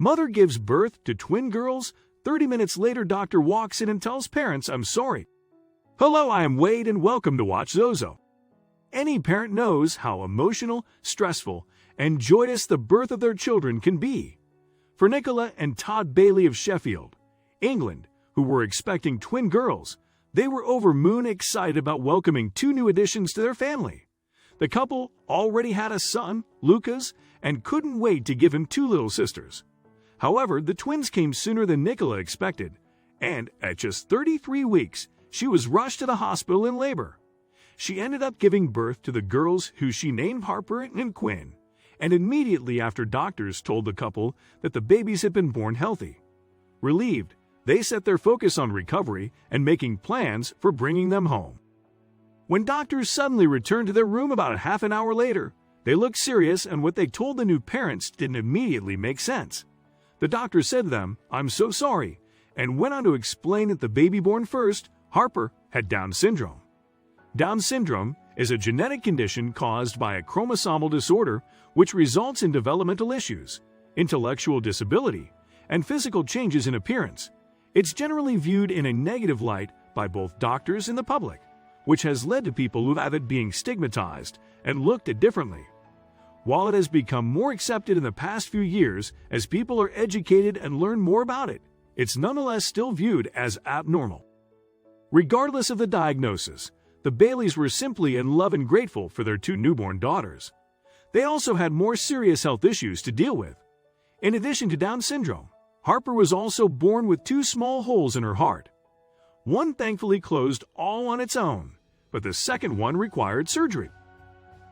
Mother gives birth to twin girls. 30 minutes later, doctor walks in and tells parents, "I'm sorry." Hello, I am Wade and welcome to WatchZozo. Any parent knows how emotional, stressful, and joyous the birth of their children can be. For Nicola and Todd Bailey of Sheffield, England, who were expecting twin girls, they were over moon excited about welcoming two new additions to their family. The couple already had a son, Lucas, and couldn't wait to give him two little sisters. However, the twins came sooner than Nicola expected, and at just 33 weeks, she was rushed to the hospital in labor. She ended up giving birth to the girls, who she named Harper and Quinn, and immediately after doctors told the couple that the babies had been born healthy. Relieved, they set their focus on recovery and making plans for bringing them home. When doctors suddenly returned to their room about a half an hour later, they looked serious, and what they told the new parents didn't immediately make sense. The doctor said to them, "I'm so sorry," and went on to explain that the baby born first, Harper, had Down syndrome. Down syndrome is a genetic condition caused by a chromosomal disorder which results in developmental issues, intellectual disability, and physical changes in appearance. It's generally viewed in a negative light by both doctors and the public, which has led to people who have it being stigmatized and looked at differently. While it has become more accepted in the past few years as people are educated and learn more about it, it's nonetheless still viewed as abnormal. Regardless of the diagnosis, the Baileys were simply in love and grateful for their two newborn daughters. They also had more serious health issues to deal with. In addition to Down syndrome, Harper was also born with two small holes in her heart. One thankfully closed all on its own, but the second one required surgery.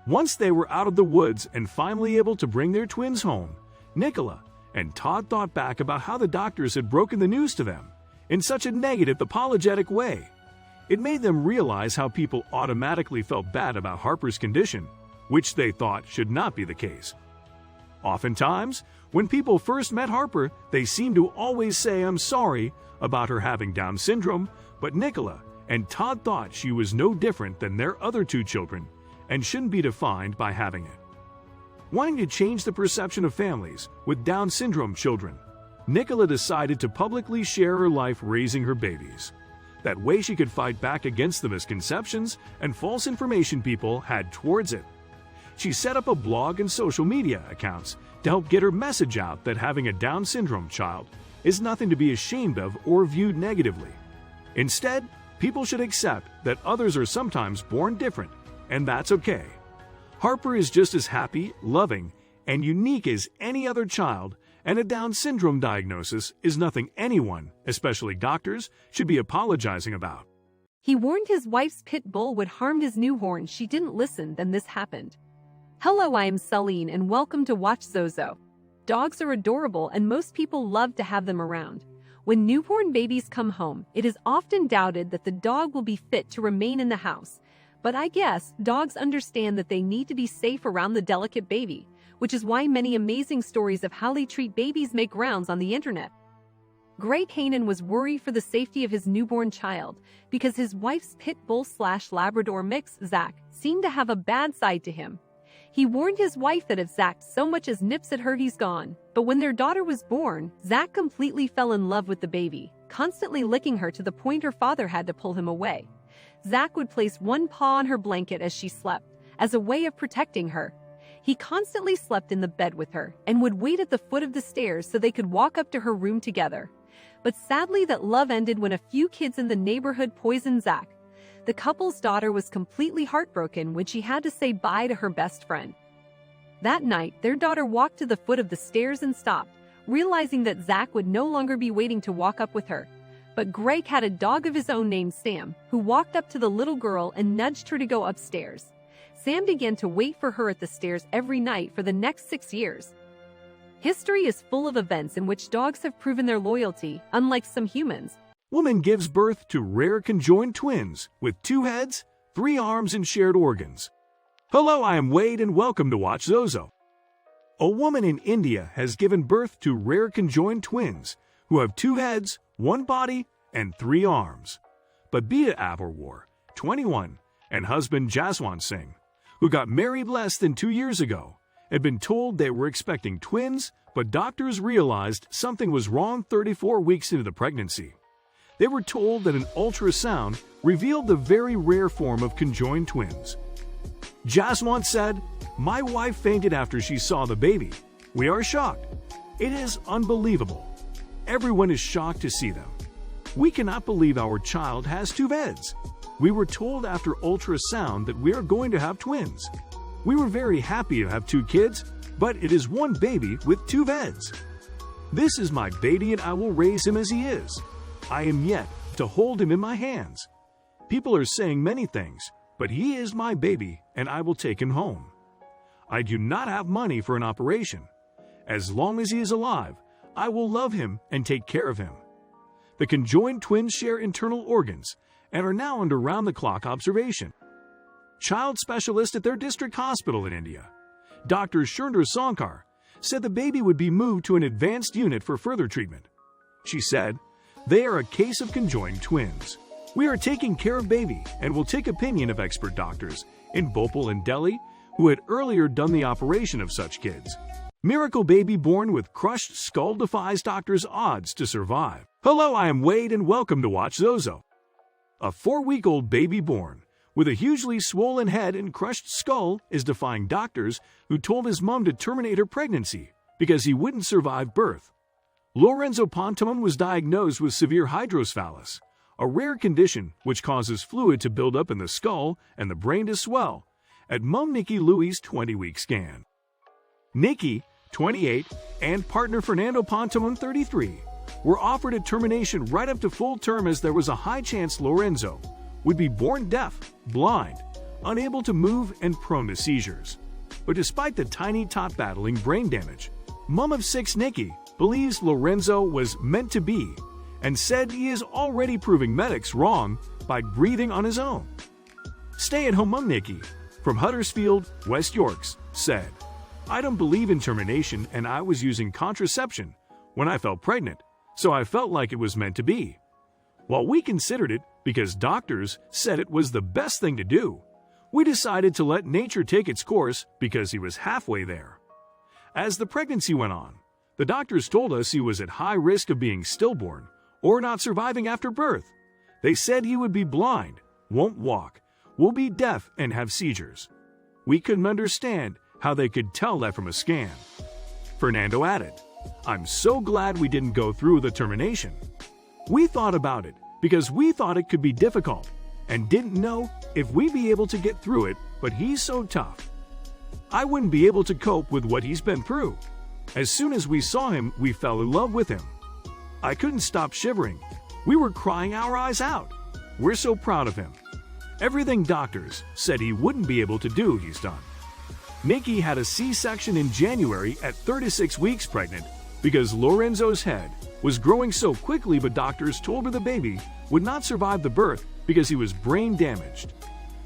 Once they were out of the woods and finally able to bring their twins home, Nicola and Todd thought back about how the doctors had broken the news to them in such a negative, apologetic way. It made them realize how people automatically felt bad about Harper's condition, which they thought should not be the case. Oftentimes, when people first met Harper, they seemed to always say, "I'm sorry," about her having Down syndrome, but Nicola and Todd thought she was no different than their other two children and shouldn't be defined by having it. Wanting to change the perception of families with Down syndrome children, Nicola decided to publicly share her life raising her babies. That way she could fight back against the misconceptions and false information people had towards it. She set up a blog and social media accounts to help get her message out that having a Down syndrome child is nothing to be ashamed of or viewed negatively. Instead, people should accept that others are sometimes born different, and that's okay. Harper is just as happy, loving, and unique as any other child, and a Down syndrome diagnosis is nothing anyone, especially doctors, should be apologizing about. He warned his wife's pit bull would harm his newborn. She didn't listen, then this happened. Hello, I am Celine and welcome to WatchZozo. Dogs are adorable and most people love to have them around. When newborn babies come home, it is often doubted that the dog will be fit to remain in the house. But I guess dogs understand that they need to be safe around the delicate baby, which is why many amazing stories of how they treat babies make rounds on the internet. Greg Hanan was worried for the safety of his newborn child because his wife's pit bull/Labrador mix, Zach, seemed to have a bad side to him. He warned his wife that if Zach so much as nips at her, he's gone. But when their daughter was born, Zach completely fell in love with the baby, constantly licking her to the point her father had to pull him away. Zach would place one paw on her blanket as she slept, as a way of protecting her. He constantly slept in the bed with her and would wait at the foot of the stairs so they could walk up to her room together. But sadly, that love ended when a few kids in the neighborhood poisoned Zach. The couple's daughter was completely heartbroken when she had to say bye to her best friend. That night, their daughter walked to the foot of the stairs and stopped, realizing that Zach would no longer be waiting to walk up with her. But Greg had a dog of his own named Sam, who walked up to the little girl and nudged her to go upstairs. Sam began to wait for her at the stairs every night for the next 6 years. History is full of events in which dogs have proven their loyalty, unlike some humans. Woman gives birth to rare conjoined twins with 2 heads, 3 arms, and shared organs. Hello, I am Wade and welcome to WatchZozo. A woman in India has given birth to rare conjoined twins who have 2 heads, 1 body, and 3 arms. Babita Abarwar, 21, and husband Jaswant Singh, who got married less than 2 years ago, had been told they were expecting twins, but doctors realized something was wrong 34 weeks into the pregnancy. They were told that an ultrasound revealed the very rare form of conjoined twins. Jaswant said, "My wife fainted after she saw the baby. We are shocked. It is unbelievable. Everyone is shocked to see them. We cannot believe our child has two heads. We were told after ultrasound that we are going to have twins. We were very happy to have two kids, but it is one baby with two heads. This is my baby and I will raise him as he is. I am yet to hold him in my hands. People are saying many things, but he is my baby and I will take him home. I do not have money for an operation. As long as he is alive, I will love him and take care of him." The conjoined twins share internal organs and are now under round-the-clock observation. Child specialist at their district hospital in India, Dr. Shurnder Sankar, said the baby would be moved to an advanced unit for further treatment. She said, "They are a case of conjoined twins. We are taking care of baby and will take opinion of expert doctors in Bhopal and Delhi who had earlier done the operation of such kids. Miracle baby born with crushed skull defies doctors' odds to survive." Hello, I am Wade and welcome to WatchZozo. A 4-week-old baby born with a hugely swollen head and crushed skull is defying doctors who told his mom to terminate her pregnancy because he wouldn't survive birth. Lorenzo Pontamon was diagnosed with severe hydrocephalus, a rare condition which causes fluid to build up in the skull and the brain to swell, at mom Nikki Louie's 20-week scan. Nikki, 28, and partner Fernando Pontamon, 33, were offered a termination right up to full term as there was a high chance Lorenzo would be born deaf, blind, unable to move, and prone to seizures. But despite the tiny tot battling brain damage, mom of 6 Nikki believes Lorenzo was meant to be and said he is already proving medics wrong by breathing on his own. Stay-at-home mom Nikki from Huddersfield, West Yorks, said, "I don't believe in termination and I was using contraception when I felt pregnant, so I felt like it was meant to be. While we considered it because doctors said it was the best thing to do, we decided to let nature take its course because he was halfway there. As the pregnancy went on, the doctors told us he was at high risk of being stillborn or not surviving after birth. They said he would be blind, won't walk, will be deaf, and have seizures. We couldn't understand how they could tell that from a scan." Fernando added, "I'm so glad we didn't go through the termination. We thought about it because we thought it could be difficult and didn't know if we'd be able to get through it, but he's so tough. I wouldn't be able to cope with what he's been through. As soon as we saw him, we fell in love with him. I couldn't stop shivering. We were crying our eyes out. We're so proud of him. Everything doctors said he wouldn't be able to do, he's done." Nikki had a C-section in January at 36 weeks pregnant because Lorenzo's head was growing so quickly, but doctors told her the baby would not survive the birth because he was brain damaged.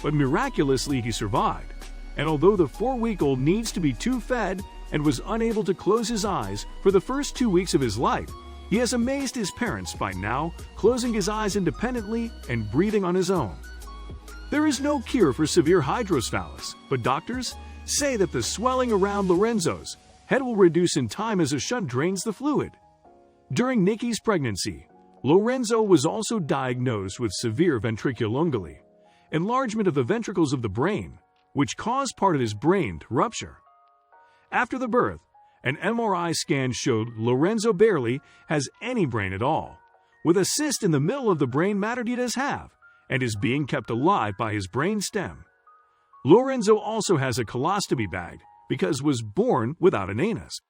But miraculously he survived, and although the 4-week-old needs to be tube-fed and was unable to close his eyes for the first 2 weeks of his life, he has amazed his parents by now closing his eyes independently and breathing on his own. There is no cure for severe hydrocephalus, but doctors say that the swelling around Lorenzo's head will reduce in time as a shunt drains the fluid. During Nikki's pregnancy, Lorenzo was also diagnosed with severe ventriculounguly, enlargement of the ventricles of the brain, which caused part of his brain to rupture. After the birth, an MRI scan showed Lorenzo barely has any brain at all, with a cyst in the middle of the brain matter he does have, and is being kept alive by his brain stem. Lorenzo also has a colostomy bag because was born without an anus.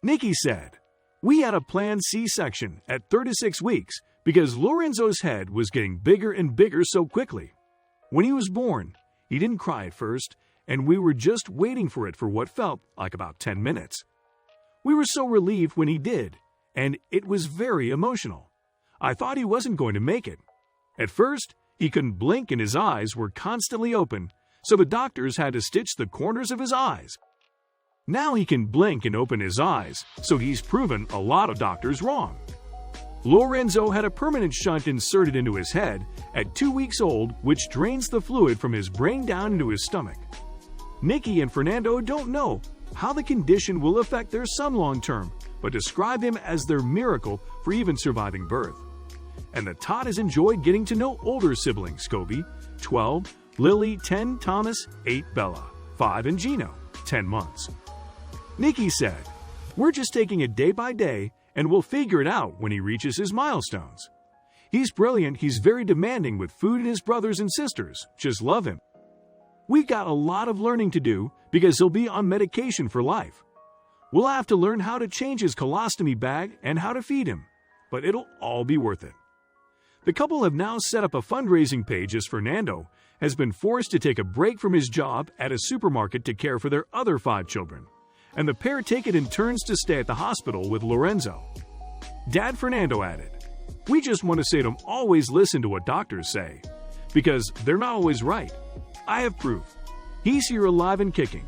Nikki said, "We had a planned C-section at 36 weeks because Lorenzo's head was getting bigger and bigger so quickly. When he was born, he didn't cry at first, and we were just waiting for it for what felt like about 10 minutes. We were so relieved when he did, and it was very emotional. I thought he wasn't going to make it. At first, he couldn't blink and his eyes were constantly open, so the doctors had to stitch the corners of his eyes. Now he can blink and open his eyes, so he's proven a lot of doctors wrong." Lorenzo had a permanent shunt inserted into his head at 2 weeks old, which drains the fluid from his brain down into his stomach. Nikki and Fernando don't know how the condition will affect their son long-term, but describe him as their miracle for even surviving birth. And the tot has enjoyed getting to know older siblings: Kobe, 12, Lily, 10, Thomas, 8, Bella, 5, and Gino, 10 months. Nikki said, "We're just taking it day by day, and we'll figure it out when he reaches his milestones. He's brilliant, he's very demanding with food, and his brothers and sisters just love him. We've got a lot of learning to do because he'll be on medication for life. We'll have to learn how to change his colostomy bag and how to feed him, but it'll all be worth it." The couple have now set up a fundraising page as Fernando has been forced to take a break from his job at a supermarket to care for their other 5 children, and the pair take it in turns to stay at the hospital with Lorenzo. Dad Fernando added, "We just want to say to him, always listen to what doctors say, because they're not always right. I have proof. He's here alive and kicking."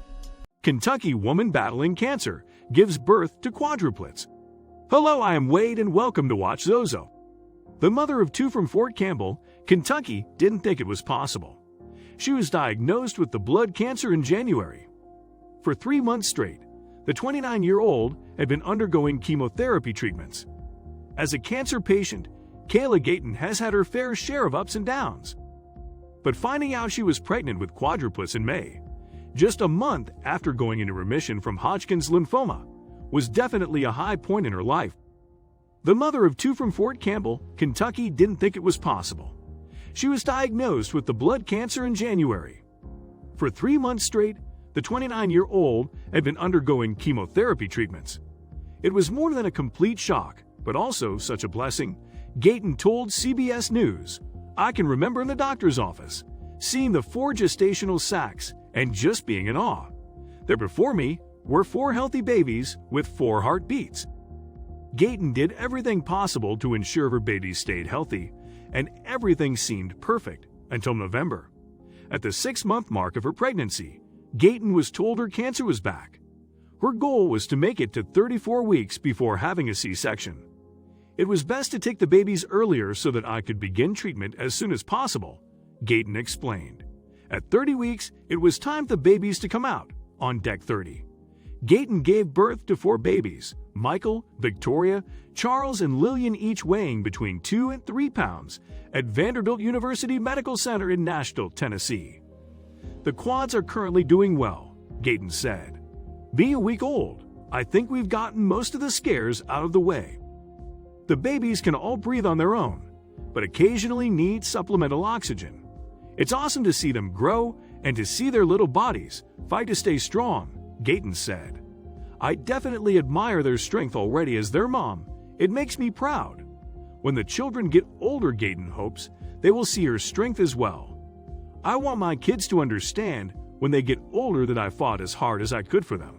Kentucky woman battling cancer gives birth to quadruplets. Hello, I am Wade and welcome to WatchZozo. The mother of 2 from Fort Campbell, Kentucky, didn't think it was possible. She was diagnosed with the blood cancer in January. For 3 months straight, the 29-year-old had been undergoing chemotherapy treatments. As a cancer patient, Kayla Gayton has had her fair share of ups and downs. But finding out she was pregnant with quadruplets in May, just a month after going into remission from Hodgkin's lymphoma, was definitely a high point in her life. The mother of 2 from Fort Campbell, Kentucky, didn't think it was possible. She was diagnosed with the blood cancer in January. For 3 months straight, the 29-year-old had been undergoing chemotherapy treatments. It was more than a complete shock, but also such a blessing. Gayton told CBS News, "I can remember in the doctor's office, seeing the 4 gestational sacs and just being in awe. There before me were 4 healthy babies with 4 heartbeats." Gayton did everything possible to ensure her babies stayed healthy, and everything seemed perfect until November. At the 6-month mark of her pregnancy, Gayton was told her cancer was back. Her goal was to make it to 34 weeks before having a C-section. "It was best to take the babies earlier so that I could begin treatment as soon as possible," Gayton explained. At 30 weeks, it was time for the babies to come out, on deck 30. Gayton gave birth to 4 babies: Michael, Victoria, Charles, and Lillian, each weighing between 2 and 3 pounds, at Vanderbilt University Medical Center in Nashville, Tennessee. "The quads are currently doing well," Gayton said. "Being a week old, I think we've gotten most of the scares out of the way. The babies can all breathe on their own, but occasionally need supplemental oxygen. It's awesome to see them grow and to see their little bodies fight to stay strong," Gayton said. "I definitely admire their strength already as their mom. It makes me proud. When the children get older," Gayton hopes, "they will see her strength as well. I want my kids to understand when they get older that I fought as hard as I could for them,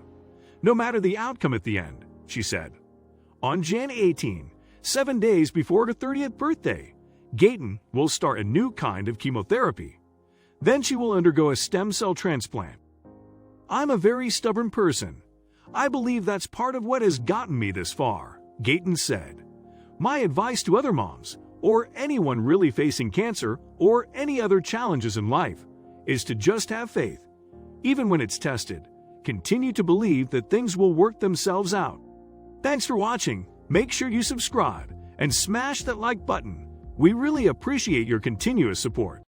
no matter the outcome at the end," she said. On January 18, 7 days before her 30th birthday, Gayton will start a new kind of chemotherapy. Then she will undergo a stem cell transplant. "I'm a very stubborn person. I believe that's part of what has gotten me this far," Gayton said. "My advice to other moms, or anyone really facing cancer or any other challenges in life, is to just have faith. Even when it's tested, continue to believe that things will work themselves out." Thanks for watching. Make sure you subscribe and smash that like button. We really appreciate your continuous support.